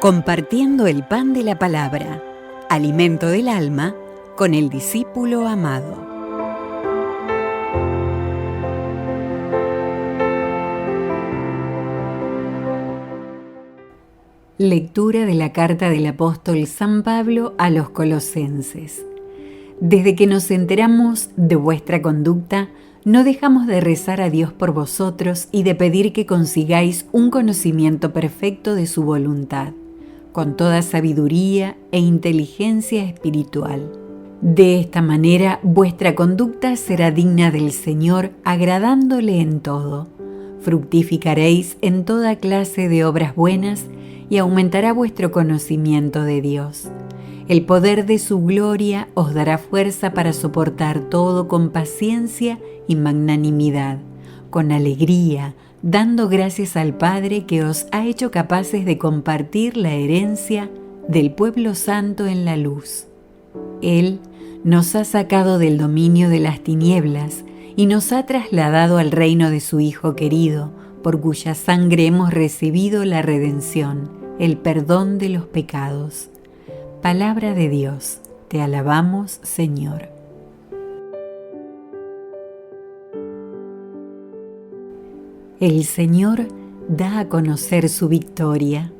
Compartiendo el pan de la palabra, alimento del alma, con el discípulo amado. Lectura de la carta del apóstol San Pablo a los Colosenses. Desde que nos enteramos de vuestra conducta, no dejamos de rezar a Dios por vosotros y de pedir que consigáis un conocimiento perfecto de su voluntad, con toda sabiduría e inteligencia espiritual. De esta manera, vuestra conducta será digna del Señor, agradándole en todo. Fructificaréis en toda clase de obras buenas y aumentará vuestro conocimiento de Dios. El poder de su gloria os dará fuerza para soportar todo con paciencia y magnanimidad, con alegría, dando gracias al Padre que os ha hecho capaces de compartir la herencia del pueblo santo en la luz. Él nos ha sacado del dominio de las tinieblas y nos ha trasladado al reino de su Hijo querido, por cuya sangre hemos recibido la redención, el perdón de los pecados. Palabra de Dios, te alabamos, Señor. El Señor da a conocer su victoria.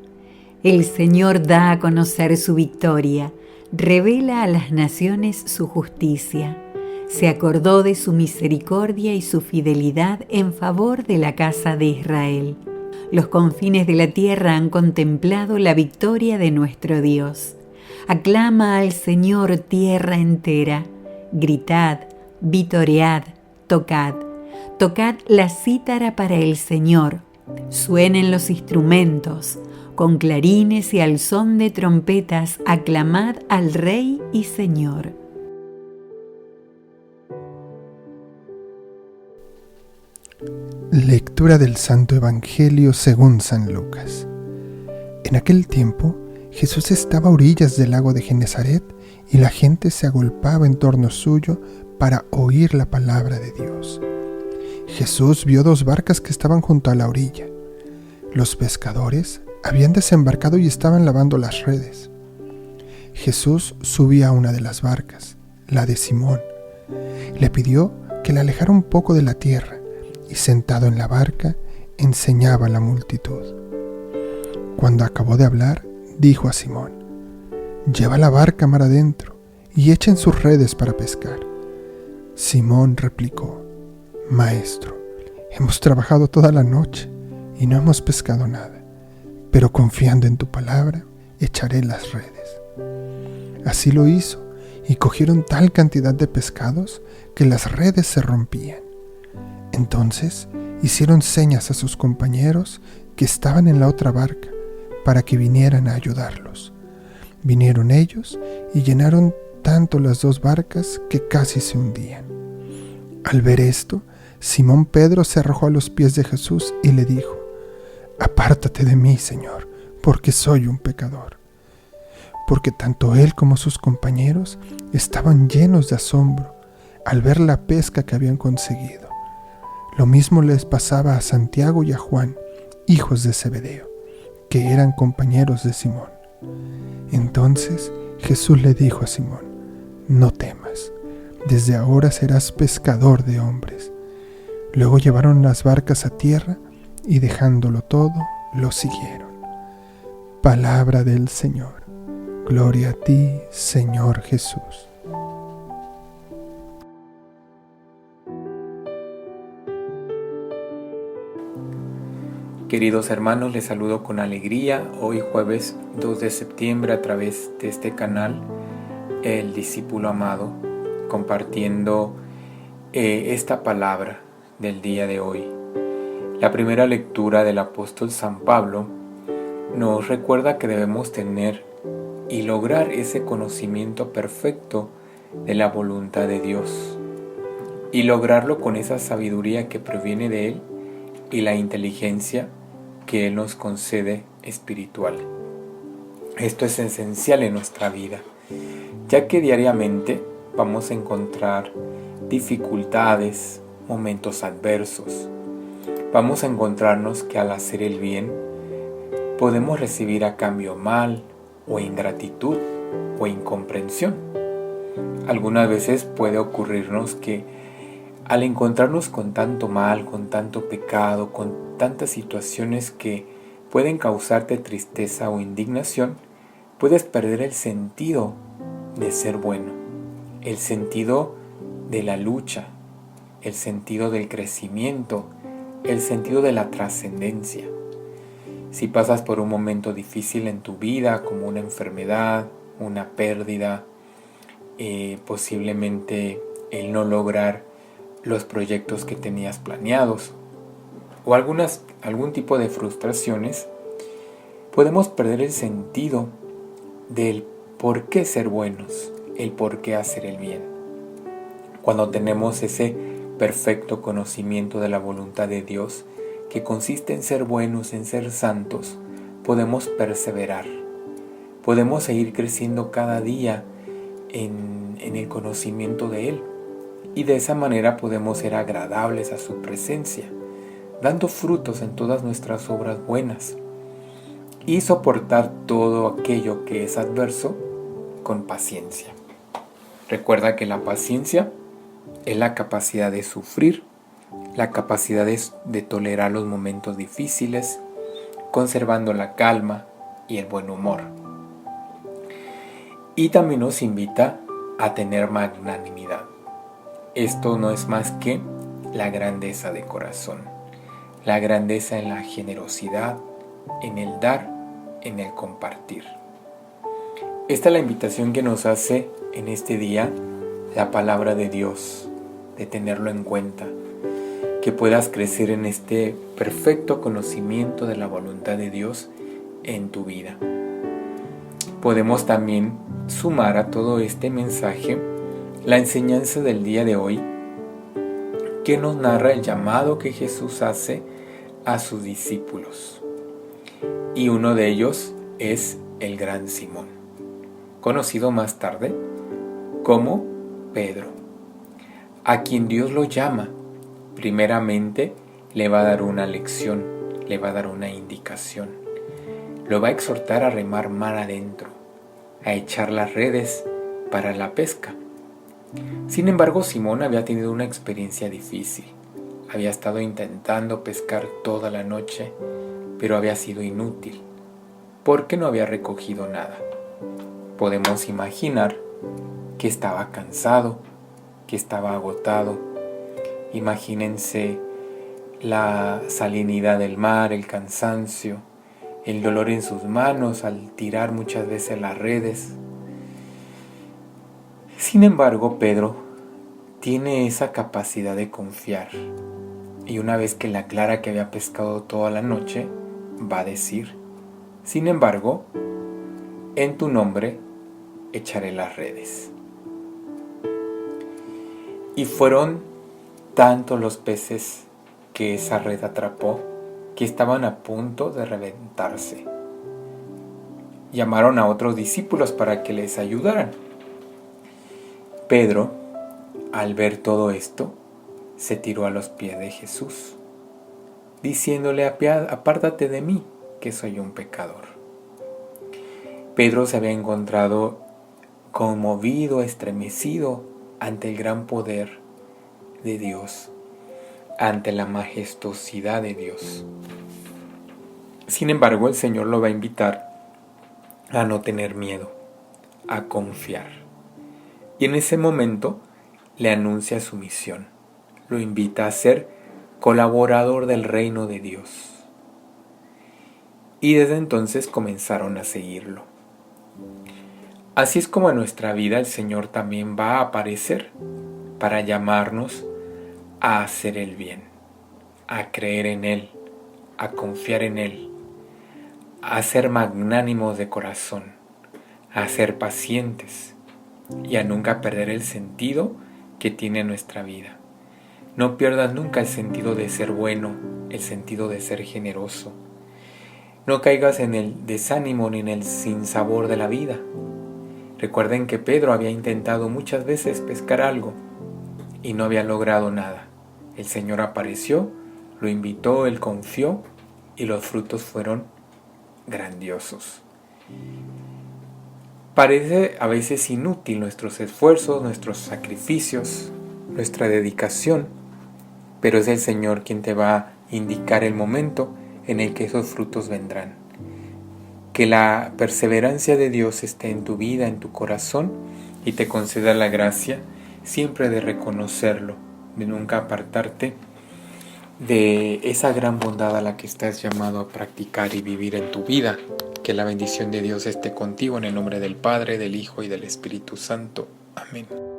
El Señor da a conocer su victoria, revela a las naciones su justicia. Se acordó de su misericordia y su fidelidad en favor de la casa de Israel. Los confines de la tierra han contemplado la victoria de nuestro Dios. Aclama al Señor tierra entera. Gritad, vitoread, tocad. Tocad la cítara para el Señor. Suenen los instrumentos. Con clarines y al son de trompetas, aclamad al Rey y Señor. Lectura del Santo Evangelio según San Lucas. En aquel tiempo, Jesús estaba a orillas del lago de Genesaret y la gente se agolpaba en torno suyo para oír la palabra de Dios. Jesús vio dos barcas que estaban junto a la orilla. Los pescadores habían desembarcado y estaban lavando las redes. Jesús subía a una de las barcas, la de Simón. Le pidió que la alejara un poco de la tierra y sentado en la barca enseñaba a la multitud. Cuando acabó de hablar, dijo a Simón: «Lleva la barca mar adentro y echen sus redes para pescar». Simón replicó: «Maestro, hemos trabajado toda la noche y no hemos pescado nada, pero confiando en tu palabra, echaré las redes». Así lo hizo, y cogieron tal cantidad de pescados que las redes se rompían. Entonces hicieron señas a sus compañeros que estaban en la otra barca para que vinieran a ayudarlos. Vinieron ellos y llenaron tanto las dos barcas que casi se hundían. Al ver esto, Simón Pedro se arrojó a los pies de Jesús y le dijo: «Apártate de mí, Señor, porque soy un pecador». Porque tanto él como sus compañeros estaban llenos de asombro al ver la pesca que habían conseguido. Lo mismo les pasaba a Santiago y a Juan, hijos de Zebedeo, que eran compañeros de Simón. Entonces Jesús le dijo a Simón: «No temas, desde ahora serás pescador de hombres». Luego llevaron las barcas a tierra y dejándolo todo, lo siguieron. Palabra del Señor. Gloria a ti, Señor Jesús. Queridos hermanos, les saludo con alegría hoy jueves 2 de septiembre a través de este canal, El Discípulo Amado, compartiendo esta palabra del día de hoy. La primera lectura del apóstol San Pablo nos recuerda que debemos tener y lograr ese conocimiento perfecto de la voluntad de Dios y lograrlo con esa sabiduría que proviene de Él y la inteligencia que Él nos concede espiritual. Esto es esencial en nuestra vida, ya que diariamente vamos a encontrar dificultades, momentos adversos. Vamos a encontrarnos que al hacer el bien podemos recibir a cambio mal o ingratitud o incomprensión. Algunas veces puede ocurrirnos que al encontrarnos con tanto mal, con tanto pecado, con tantas situaciones que pueden causarte tristeza o indignación, puedes perder el sentido de ser bueno, el sentido de la lucha, el sentido del crecimiento, el sentido de la trascendencia. Si pasas por un momento difícil en tu vida, como una enfermedad, una pérdida, posiblemente el no lograr los proyectos que tenías planeados o algún tipo de frustraciones, podemos perder el sentido del por qué ser buenos, el por qué hacer el bien. Cuando tenemos ese perfecto conocimiento de la voluntad de Dios, que consiste en ser buenos, en ser santos, podemos perseverar, podemos seguir creciendo cada día en el conocimiento de Él, y de esa manera podemos ser agradables a su presencia, dando frutos en todas nuestras obras buenas y soportar todo aquello que es adverso con paciencia. Recuerda que la paciencia es la capacidad de sufrir, la capacidad de tolerar los momentos difíciles, conservando la calma y el buen humor. Y también nos invita a tener magnanimidad. Esto no es más que la grandeza de corazón, la grandeza en la generosidad, en el dar, en el compartir. Esta es la invitación que nos hace en este día la palabra de Dios, de tenerlo en cuenta, que puedas crecer en este perfecto conocimiento de la voluntad de Dios en tu vida. Podemos también sumar a todo este mensaje la enseñanza del día de hoy, que nos narra el llamado que Jesús hace a sus discípulos. Y uno de ellos es el gran Simón, conocido más tarde como Pedro, a quien Dios lo llama. Primeramente le va a dar una lección, le va a dar una indicación, lo va a exhortar a remar mar adentro, a echar las redes para la pesca. Sin embargo, Simón había tenido una experiencia difícil. Había estado intentando pescar toda la noche, pero había sido inútil, porque no había recogido nada. Podemos imaginar que estaba cansado, que estaba agotado. Imagínense la salinidad del mar, el cansancio, el dolor en sus manos al tirar muchas veces las redes. Sin embargo, Pedro tiene esa capacidad de confiar, y una vez que le aclara que había pescado toda la noche, va a decir: sin embargo, en tu nombre echaré las redes. Y fueron tantos los peces que esa red atrapó que estaban a punto de reventarse. Llamaron a otros discípulos para que les ayudaran. Pedro, al ver todo esto, se tiró a los pies de Jesús, diciéndole: apártate de mí, que soy un pecador. Pedro se había encontrado conmovido, estremecido ante el gran poder de Dios, ante la majestuosidad de Dios. Sin embargo, el Señor lo va a invitar a no tener miedo, a confiar. Y en ese momento le anuncia su misión, lo invita a ser colaborador del reino de Dios. Y desde entonces comenzaron a seguirlo. Así es como en nuestra vida el Señor también va a aparecer para llamarnos a hacer el bien, a creer en Él, a confiar en Él, a ser magnánimos de corazón, a ser pacientes y a nunca perder el sentido que tiene nuestra vida. No pierdas nunca el sentido de ser bueno, el sentido de ser generoso. No caigas en el desánimo ni en el sinsabor de la vida. Recuerden que Pedro había intentado muchas veces pescar algo y no había logrado nada. El Señor apareció, lo invitó, él confió y los frutos fueron grandiosos. Parece a veces inútil nuestros esfuerzos, nuestros sacrificios, nuestra dedicación, pero es el Señor quien te va a indicar el momento en el que esos frutos vendrán. Que la perseverancia de Dios esté en tu vida, en tu corazón, y te conceda la gracia siempre de reconocerlo, de nunca apartarte de esa gran bondad a la que estás llamado a practicar y vivir en tu vida. Que la bendición de Dios esté contigo en el nombre del Padre, del Hijo y del Espíritu Santo. Amén.